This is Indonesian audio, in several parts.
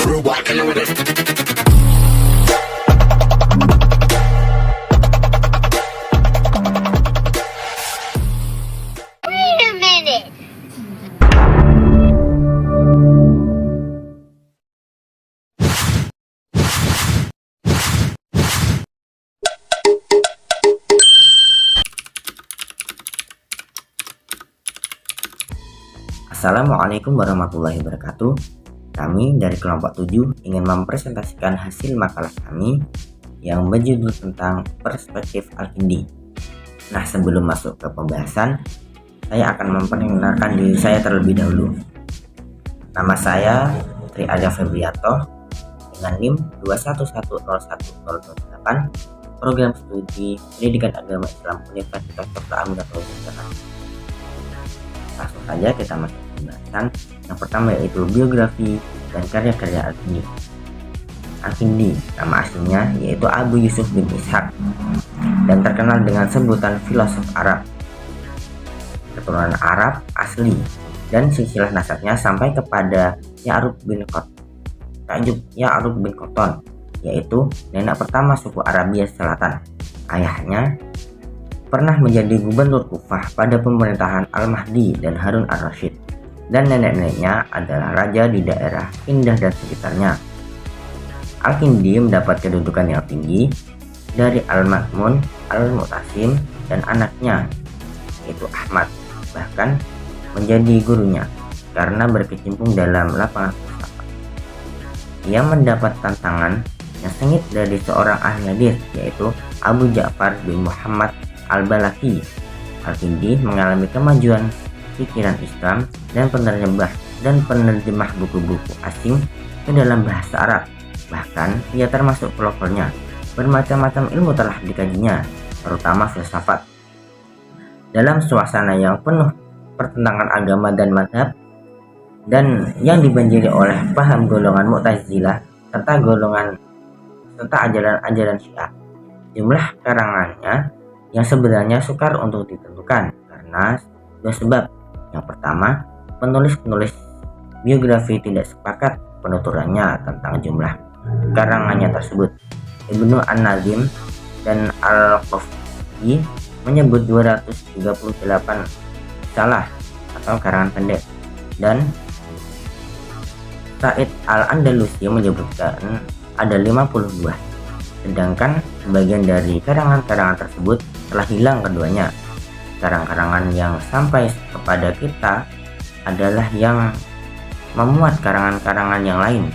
Rude boy, killer with it. Wait a minute. Assalamualaikum warahmatullahi wabarakatuh. Kami dari kelompok 7 ingin mempresentasikan hasil makalah kami yang berjudul tentang perspektif Al-Kindi. Nah, sebelum masuk ke pembahasan, saya akan memperkenalkan diri saya terlebih dahulu. Nama saya Tri Arya Febrianto dengan NIM 2110108, program studi Pendidikan Agama Islam Universitas Dr. Aminatullah Jakarta. Langsung saja kita masuk ke pembahasan. Yang pertama yaitu biografi dan karya-karya Al-Kindi. Al-Kindi nama aslinya yaitu Abu Yusuf bin Ishaq dan terkenal dengan sebutan filosof Arab, keturunan Arab asli, dan silsilah nasabnya sampai kepada Ya'rub bin Qotton, yaitu nenek pertama suku Arabia Selatan. Ayahnya pernah menjadi gubernur Kufah pada pemerintahan Al-Mahdi dan Harun al-Rasyid, dan nenek-neneknya adalah raja di daerah Indah dan sekitarnya. Al-Kindi mendapat kedudukan yang tinggi dari Al-Ma'mun, Al-Mu'tasim, dan anaknya yaitu Ahmad, bahkan menjadi gurunya karena berkecimpung dalam lapangan filsafat. Ia mendapat tantangan yang sengit dari seorang ahli hadis yaitu Abu Ja'far bin Muhammad Al-Balaki. Al-Kindi mengalami kemajuan pikiran Islam dan penerjemah buku-buku asing ke dalam bahasa Arab. Bahkan ia termasuk pelopornya. Bermacam-macam ilmu telah dikajinya, terutama filsafat. Dalam suasana yang penuh pertentangan agama dan mazhab, dan yang dibanjiri oleh paham golongan Mu'tazilah serta ajaran-ajaran Syiah, jumlah karangannya yang sebenarnya sukar untuk ditentukan karena dua sebab. Yang pertama, penulis-penulis biografi tidak sepakat penuturannya tentang jumlah karangannya tersebut. Ibnu An-Nazim dan Al-Qaffi menyebut 238 salah atau karangan pendek, dan Said Al-Andalusi menyebutkan ada 52. Sedangkan sebagian dari karangan-karangan tersebut telah hilang keduanya. Karang-karangan yang sampai kepada kita adalah yang memuat karangan-karangan yang lain.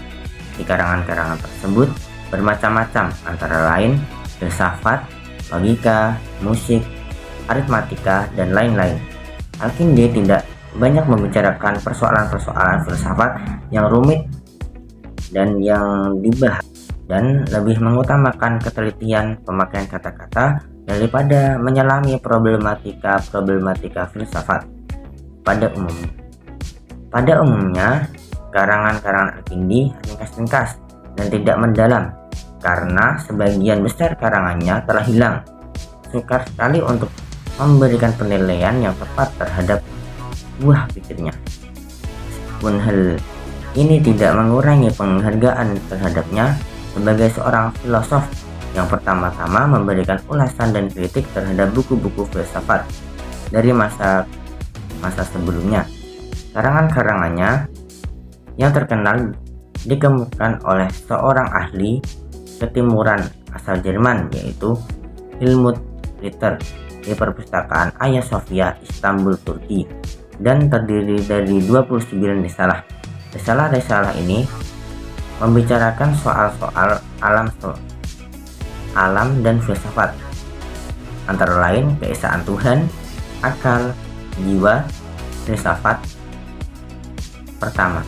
Di karangan-karangan tersebut bermacam-macam, antara lain filsafat, logika, musik, aritmatika, dan lain-lain. Al-Kindi tidak banyak membicarakan persoalan-persoalan filsafat yang rumit dan yang dibahas, dan lebih mengutamakan ketelitian pemakaian kata-kata daripada menyelami problematika filsafat pada umumnya. Karangan-karangan Al-Kindi ringkas-ringkas dan tidak mendalam karena sebagian besar karangannya telah hilang. Sukar sekali untuk memberikan penilaian yang tepat terhadap buah pikirnya. Meskipun hal ini tidak mengurangi penghargaan terhadapnya sebagai seorang filosof yang pertama-tama memberikan ulasan dan kritik terhadap buku-buku filsafat dari masa sebelumnya. Karangan-karangannya yang terkenal dikemukakan oleh seorang ahli ketimuran asal Jerman yaitu Helmut Ritter di perpustakaan Hagia Sophia, Istanbul, Turki, dan terdiri dari 29 risalah. Risalah ini membicarakan soal-soal alam dan filsafat, antara lain keesaan Tuhan, akal, jiwa, filsafat. Pertama,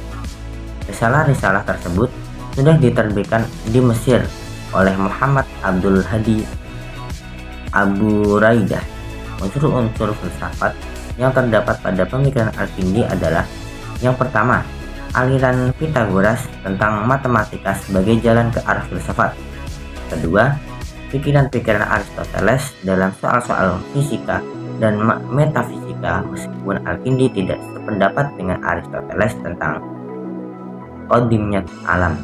risalah-risalah tersebut sudah diterbitkan di Mesir oleh Muhammad Abdul Hadi Abu Raidah. Unsur-unsur filsafat yang terdapat pada pemikiran Al-Kindi adalah: yang pertama, aliran Pythagoras tentang matematika sebagai jalan ke arah filsafat. Kedua, pikiran-pikiran Aristoteles dalam soal-soal fisika dan metafisika, meskipun Al-Kindi tidak sependapat dengan Aristoteles tentang qadimiyat alam.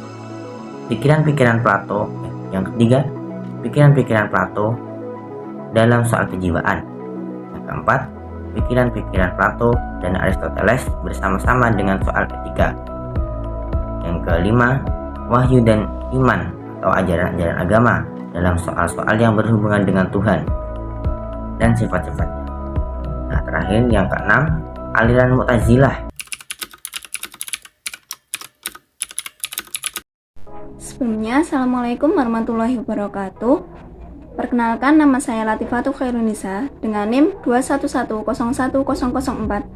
pikiran-pikiran Plato. Yang ketiga, pikiran-pikiran Plato dalam soal kejiwaan. Yang keempat, pikiran-pikiran Plato dan Aristoteles bersama-sama dengan soal etika. Yang kelima, wahyu dan iman atau ajaran-ajaran agama dalam soal-soal yang berhubungan dengan Tuhan dan sifat-sifatnya. Nah, terakhir yang keenam, aliran Mu'tazilah. Sebelumnya, Assalamualaikum warahmatullahi wabarakatuh. Perkenalkan, nama saya Latifatul Khairunisa dengan NIM 211010004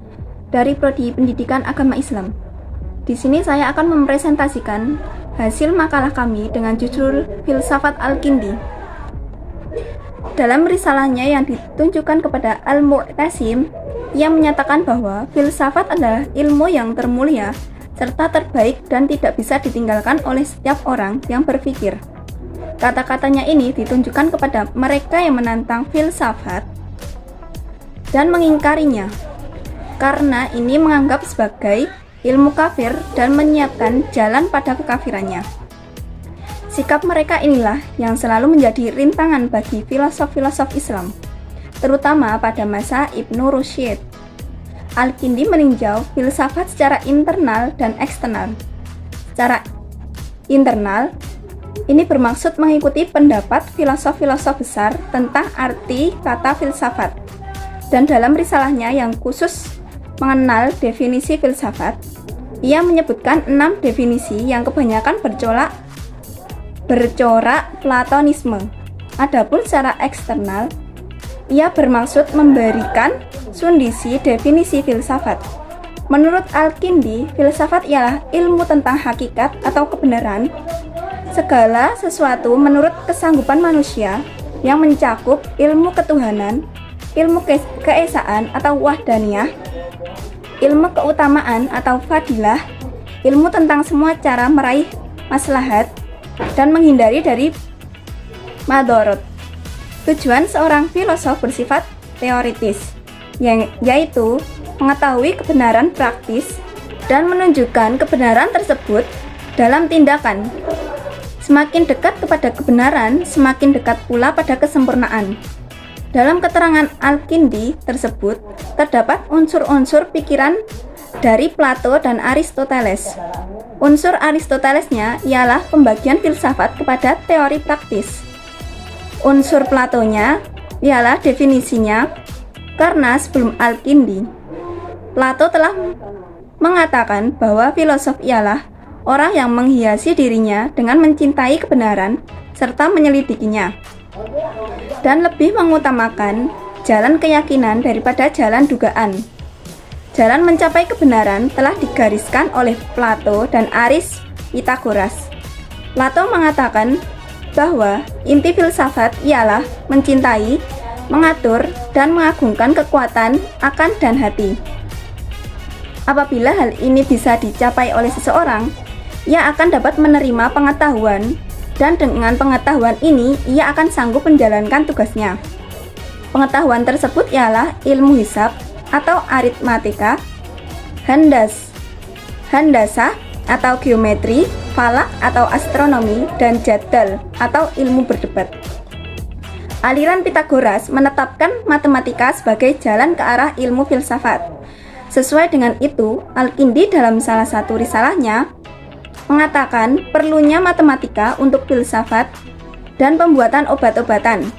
dari Prodi Pendidikan Agama Islam. Di sini saya akan mempresentasikan hasil makalah kami dengan judul Filsafat Al-Kindi. Dalam risalahnya yang ditunjukkan kepada Al-Mu'tasim, ia menyatakan bahwa filsafat adalah ilmu yang termulia serta terbaik dan tidak bisa ditinggalkan oleh setiap orang yang berpikir. Kata-katanya ini ditunjukkan kepada mereka yang menantang filsafat dan mengingkarinya, karena ini menganggap sebagai ilmu kafir dan menyiapkan jalan pada kekafirannya. Sikap mereka inilah yang selalu menjadi rintangan bagi filosof-filosof Islam, terutama pada masa Ibnu Rusyid. Al-Kindi meninjau filsafat secara internal dan eksternal. Secara internal, ini bermaksud mengikuti pendapat filosof-filosof besar tentang arti kata filsafat. Dan dalam risalahnya yang khusus mengenal definisi filsafat, ia menyebutkan 6 definisi yang kebanyakan bercorak Platonisme. Adapun secara eksternal, ia bermaksud memberikan sundisi definisi filsafat. Menurut Al-Kindi, filsafat ialah ilmu tentang hakikat atau kebenaran segala sesuatu menurut kesanggupan manusia yang mencakup ilmu ketuhanan, ilmu keesaan atau wahdaniyah, ilmu keutamaan atau fadilah, ilmu tentang semua cara meraih maslahat dan menghindari dari madorot. Tujuan seorang filosof bersifat teoritis, yaitu mengetahui kebenaran praktis dan menunjukkan kebenaran tersebut dalam tindakan. Semakin dekat kepada kebenaran, semakin dekat pula pada kesempurnaan. Dalam keterangan Al-Kindi tersebut, terdapat unsur-unsur pikiran dari Plato dan Aristoteles. Unsur Aristotelesnya ialah pembagian filsafat kepada teori praktis. Unsur Platonya ialah definisinya, karena sebelum Al-Kindi, Plato telah mengatakan bahwa filosof ialah orang yang menghiasi dirinya dengan mencintai kebenaran serta menyelidikinya, dan lebih mengutamakan jalan keyakinan daripada jalan dugaan. Jalan mencapai kebenaran telah digariskan oleh Plato dan Aris Pythagoras. Plato mengatakan bahwa inti filsafat ialah mencintai, mengatur, dan mengagungkan kekuatan akal dan hati. Apabila hal ini bisa dicapai oleh seseorang, ia akan dapat menerima pengetahuan, dan dengan pengetahuan ini ia akan sanggup menjalankan tugasnya. Pengetahuan tersebut ialah ilmu hisab atau aritmatika, handasah atau geometri, falak atau astronomi, dan jadal atau ilmu berdebat. Aliran Pythagoras menetapkan matematika sebagai jalan ke arah ilmu filsafat. Sesuai dengan itu, Al-Kindi dalam salah satu risalahnya mengatakan perlunya matematika untuk filsafat dan pembuatan obat-obatan.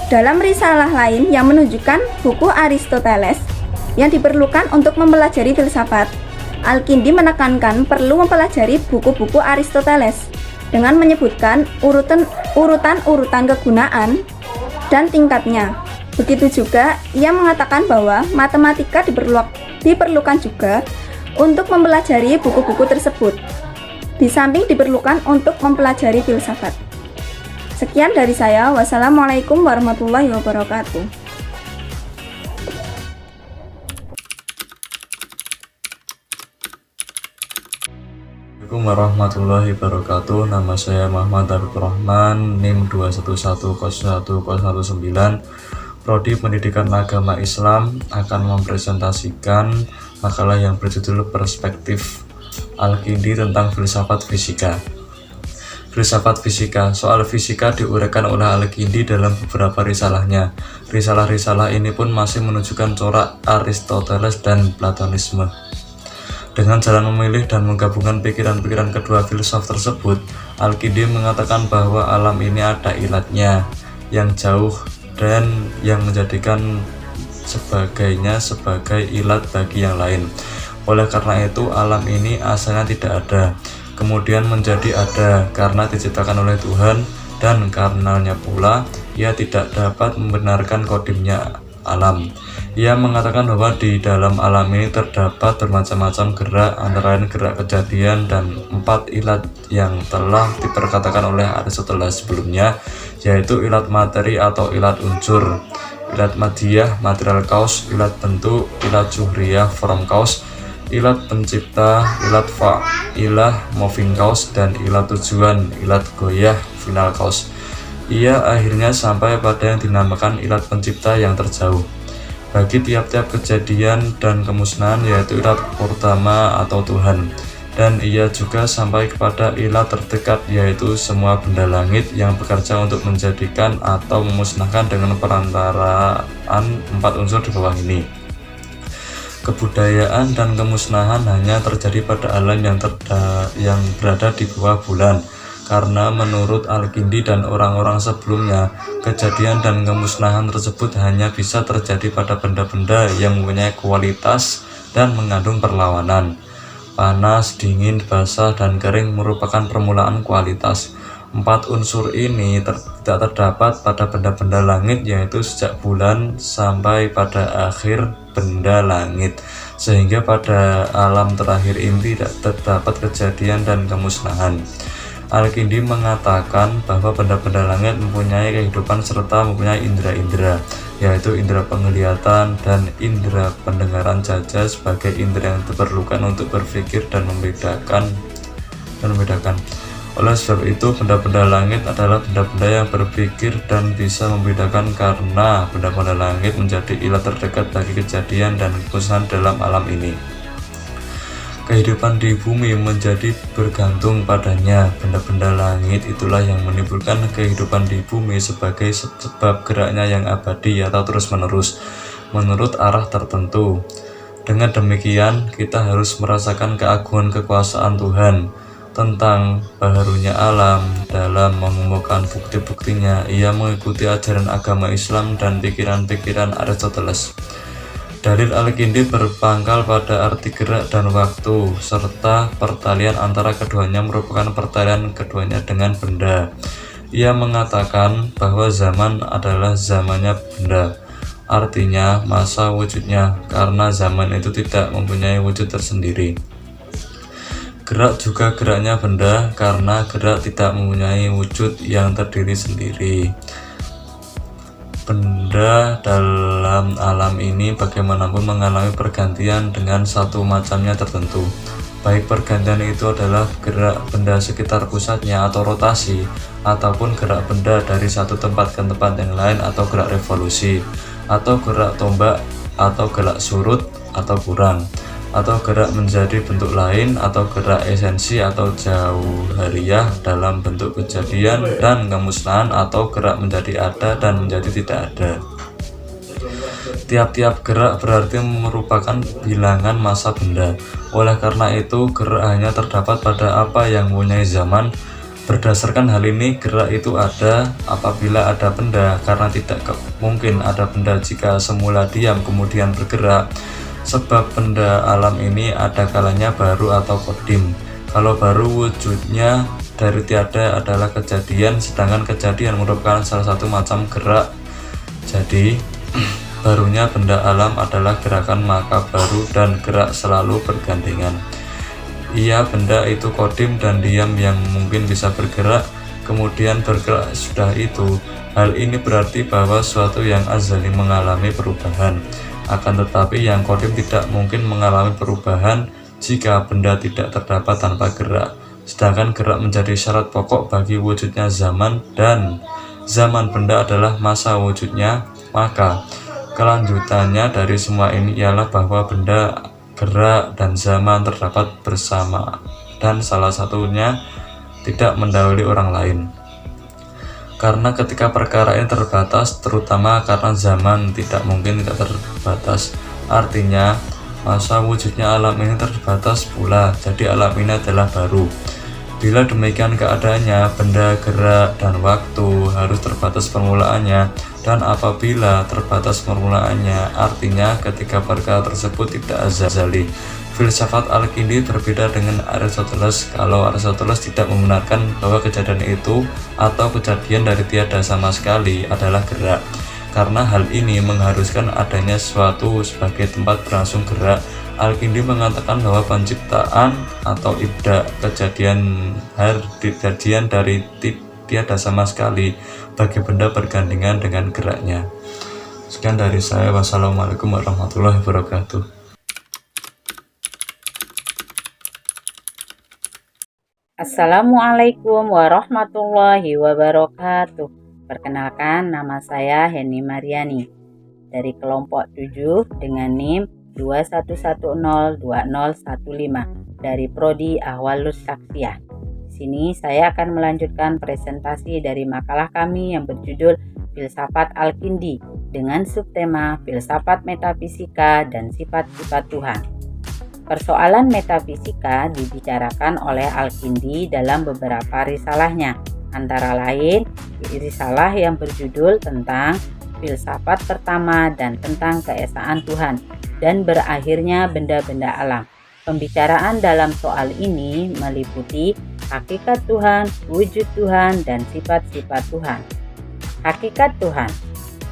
Dalam risalah lain yang menunjukkan buku Aristoteles yang diperlukan untuk mempelajari filsafat, Al-Kindi menekankan perlu mempelajari buku-buku Aristoteles dengan menyebutkan urutan-urutan kegunaan dan tingkatnya. Begitu juga ia mengatakan bahwa matematika diperlukan juga untuk mempelajari buku-buku tersebut, di samping diperlukan untuk mempelajari filsafat. Sekian dari saya. Wassalamualaikum warahmatullahi wabarakatuh. Assalamualaikum warahmatullahi wabarakatuh. Nama saya Muhammad Abdul Rahman, NIM 211010119, Prodi Pendidikan Agama Islam, akan mempresentasikan makalah yang berjudul Perspektif Al-Kindi tentang filsafat fisika. Filsafat fisika. Soal fisika diuraikan oleh Al-Kindi dalam beberapa risalahnya. Risalah-risalah ini pun masih menunjukkan corak Aristoteles dan Platonisme. Dengan jalan memilih dan menggabungkan pikiran-pikiran kedua filsuf tersebut, Al-Kindi mengatakan bahwa alam ini ada ilatnya yang jauh dan yang menjadikan sebagainya sebagai ilat bagi yang lain. Oleh karena itu, alam ini asalnya tidak ada, kemudian menjadi ada karena diciptakan oleh Tuhan, dan karenanya pula ia tidak dapat membenarkan kodimnya alam. Ia mengatakan bahwa di dalam alam ini terdapat bermacam-macam gerak, antara lain gerak kejadian dan 4 ilat yang telah diperkatakan oleh Aristoteles sebelumnya, yaitu ilat materi atau ilat unsur, ilat madiyah material cause, ilat bentuk, ilat zuhriyah form cause, ilat pencipta, ilat fa'ilah moving cause, dan ilat tujuan, ilat goyah final cause. Ia akhirnya sampai pada yang dinamakan ilat pencipta yang terjauh bagi tiap-tiap kejadian dan kemusnahan, yaitu ilat pertama atau Tuhan. Dan ia juga sampai kepada ilat terdekat, yaitu semua benda langit yang bekerja untuk menjadikan atau memusnahkan dengan perantaraan 4 unsur di bawah ini. Kebudayaan dan kemusnahan hanya terjadi pada alam yang berada di bawah bulan, karena menurut Al-Kindi dan orang-orang sebelumnya, kejadian dan kemusnahan tersebut hanya bisa terjadi pada benda-benda yang mempunyai kualitas dan mengandung perlawanan. Panas, dingin, basah, dan kering merupakan permulaan kualitas. 4 unsur ini tidak terdapat pada benda-benda langit, yaitu sejak bulan sampai pada akhir benda langit, sehingga pada alam terakhir ini tidak terdapat kejadian dan kemusnahan. Al-Kindi mengatakan bahwa benda-benda langit mempunyai kehidupan serta mempunyai indera-indera, yaitu indera penglihatan dan indera pendengaran saja sebagai indera yang diperlukan untuk berpikir dan membedakan. Oleh sebab itu, benda-benda langit adalah benda-benda yang berpikir dan bisa membedakan, karena benda-benda langit menjadi ilat terdekat bagi kejadian dan kemusnahan dalam alam ini. Kehidupan di bumi menjadi bergantung padanya. Benda-benda langit itulah yang menimbulkan kehidupan di bumi sebagai sebab geraknya yang abadi atau terus-menerus menurut arah tertentu. Dengan demikian, kita harus merasakan keagungan kekuasaan Tuhan. Tentang baharunya alam dalam mengumumkan bukti-buktinya, ia mengikuti ajaran agama Islam dan pikiran-pikiran Aristoteles. Dalil Al-Kindi berpangkal pada arti gerak dan waktu, serta pertalian antara keduanya merupakan pertalian keduanya dengan benda. Ia mengatakan bahwa zaman adalah zamannya benda, artinya masa wujudnya, karena zaman itu tidak mempunyai wujud tersendiri. Gerak juga geraknya benda, karena gerak tidak mempunyai wujud yang terdiri sendiri. Benda dalam alam ini bagaimanapun mengalami pergantian dengan satu macamnya tertentu. Baik pergantian itu adalah gerak benda sekitar pusatnya atau rotasi, ataupun gerak benda dari satu tempat ke tempat yang lain, atau gerak revolusi, atau gerak tombak, atau gerak surut atau kurang, atau gerak menjadi bentuk lain, atau gerak esensi atau jauhariyah dalam bentuk kejadian dan kemusnahan, atau gerak menjadi ada dan menjadi tidak ada. Tiap-tiap gerak berarti merupakan bilangan masa benda. Oleh karena itu, gerak hanya terdapat pada apa yang mempunyai zaman. Berdasarkan hal ini, gerak itu ada apabila ada benda, karena tidak mungkin ada benda jika semula diam kemudian bergerak. Sebab benda alam ini ada kalanya baru atau kodim. Kalau baru, wujudnya dari tiada adalah kejadian, sedangkan kejadian merupakan salah satu macam gerak. Jadi, barunya benda alam adalah gerakan, maka baru dan gerak selalu bergandengan. Ia benda itu kodim dan diam yang mungkin bisa bergerak, kemudian bergerak sudah itu. Hal ini berarti bahwa suatu yang azali mengalami perubahan. Akan tetapi yang kodim tidak mungkin mengalami perubahan jika benda tidak terdapat tanpa gerak. Sedangkan gerak menjadi syarat pokok bagi wujudnya zaman, dan zaman benda adalah masa wujudnya. Maka kelanjutannya dari semua ini ialah bahwa benda gerak, dan zaman terdapat bersama, dan salah satunya tidak mendahului orang lain. Karena ketika perkara ini terbatas, terutama karena zaman tidak mungkin tidak terbatas, artinya masa wujudnya alam ini terbatas pula, jadi alam ini adalah baru. Bila demikian keadaannya, benda, gerak, dan waktu harus terbatas permulaannya, dan apabila terbatas permulaannya, artinya ketika perkara tersebut tidak azali. Filsafat Al-Kindi berbeda dengan Aristoteles. Kalau Aristoteles tidak membenarkan bahwa kejadian itu atau kejadian dari tiada sama sekali adalah gerak, karena hal ini mengharuskan adanya sesuatu sebagai tempat berlangsung gerak. Al-Kindi mengatakan bahwa penciptaan atau ibda kejadian dari tiada sama sekali bagi benda bergandengan dengan geraknya. Sekian dari saya. Wassalamualaikum warahmatullahi wabarakatuh. Assalamualaikum warahmatullahi wabarakatuh. Perkenalkan, nama saya Heni Mariani dari kelompok 7 dengan NIM 21102015 dari Prodi Ahwalus Saksiyah. Di sini saya akan melanjutkan presentasi dari makalah kami yang berjudul Filsafat Al-Kindi dengan subtema Filsafat Metafisika dan Sifat-sifat Tuhan. Persoalan metafisika dibicarakan oleh Al-Kindi dalam beberapa risalahnya, antara lain risalah yang berjudul tentang filsafat pertama dan tentang keesaan Tuhan, dan berakhirnya benda-benda alam. Pembicaraan dalam soal ini meliputi hakikat Tuhan, wujud Tuhan, dan sifat-sifat Tuhan. Hakikat Tuhan,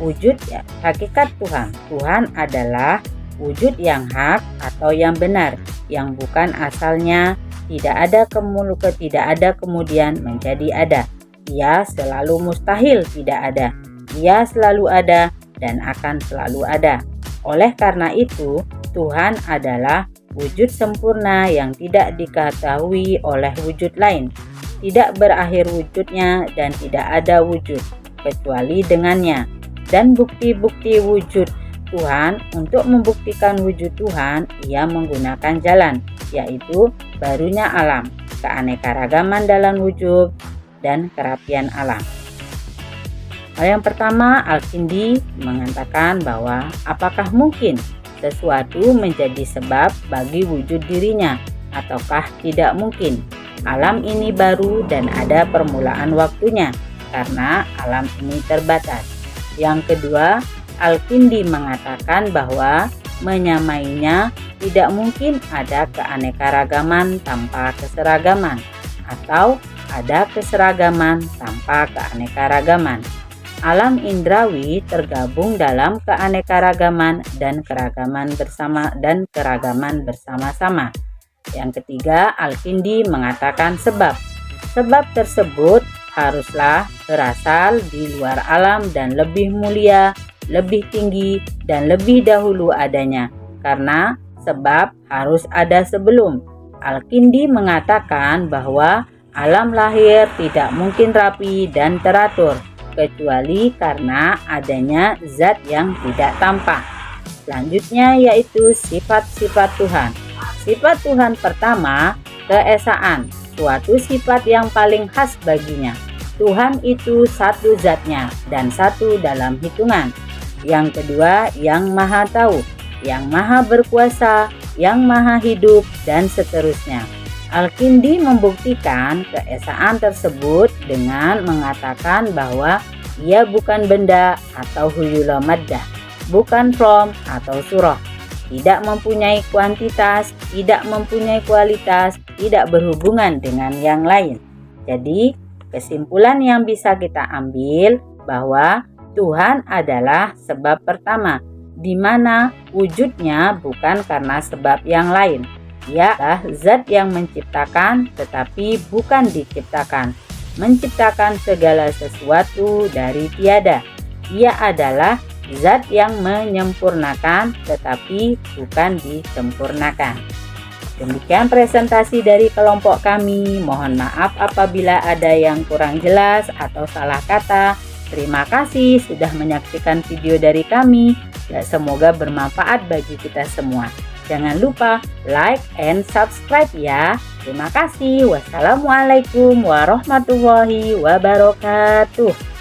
wujud ya, hakikat Tuhan. Tuhan adalah wujud yang hak atau yang benar, yang bukan asalnya tidak ada kemudian menjadi ada. Ia selalu mustahil tidak ada. Ia selalu ada dan akan selalu ada. Oleh karena itu, Tuhan adalah wujud sempurna yang tidak diketahui oleh wujud lain, tidak berakhir wujudnya dan tidak ada wujud kecuali dengannya. Dan bukti-bukti wujud Tuhan, untuk membuktikan wujud Tuhan, ia menggunakan jalan, yaitu barunya alam, keanekaragaman dalam wujud, dan kerapian alam. Hal yang pertama, Al-Kindi mengatakan bahwa apakah mungkin sesuatu menjadi sebab bagi wujud dirinya, ataukah tidak mungkin. Alam ini baru dan ada permulaan waktunya, karena alam ini terbatas. Yang kedua, Al-Kindi mengatakan bahwa menyamainya tidak mungkin ada keanekaragaman tanpa keseragaman, atau ada keseragaman tanpa keanekaragaman. Alam indrawi tergabung dalam keanekaragaman dan keragaman bersama-sama. Yang ketiga, Al-Kindi mengatakan sebab. Sebab tersebut haruslah berasal di luar alam dan lebih mulia, lebih tinggi, dan lebih dahulu adanya, karena sebab harus ada sebelum. Al-Kindi mengatakan bahwa alam lahir tidak mungkin rapi dan teratur, kecuali karena adanya zat yang tidak tampak. Selanjutnya yaitu sifat-sifat Tuhan. Sifat Tuhan pertama, keesaan, suatu sifat yang paling khas baginya. Tuhan itu satu zatnya dan satu dalam hitungan. Yang kedua, yang maha tahu, yang maha berkuasa, yang maha hidup, dan seterusnya. Al-Kindi membuktikan keesaan tersebut dengan mengatakan bahwa ia bukan benda atau huyula maddah, bukan rom atau surah, tidak mempunyai kuantitas, tidak mempunyai kualitas, tidak berhubungan dengan yang lain. Jadi, kesimpulan yang bisa kita ambil bahwa Tuhan adalah sebab pertama, di mana wujudnya bukan karena sebab yang lain. Ia adalah zat yang menciptakan tetapi bukan diciptakan, menciptakan segala sesuatu dari tiada. Ia adalah zat yang menyempurnakan tetapi bukan disempurnakan. Demikian presentasi dari kelompok kami. Mohon maaf apabila ada yang kurang jelas atau salah kata. Terima kasih sudah menyaksikan video dari kami. Semoga bermanfaat bagi kita semua. Jangan lupa like and subscribe ya. Terima kasih. Wassalamualaikum warahmatullahi wabarakatuh.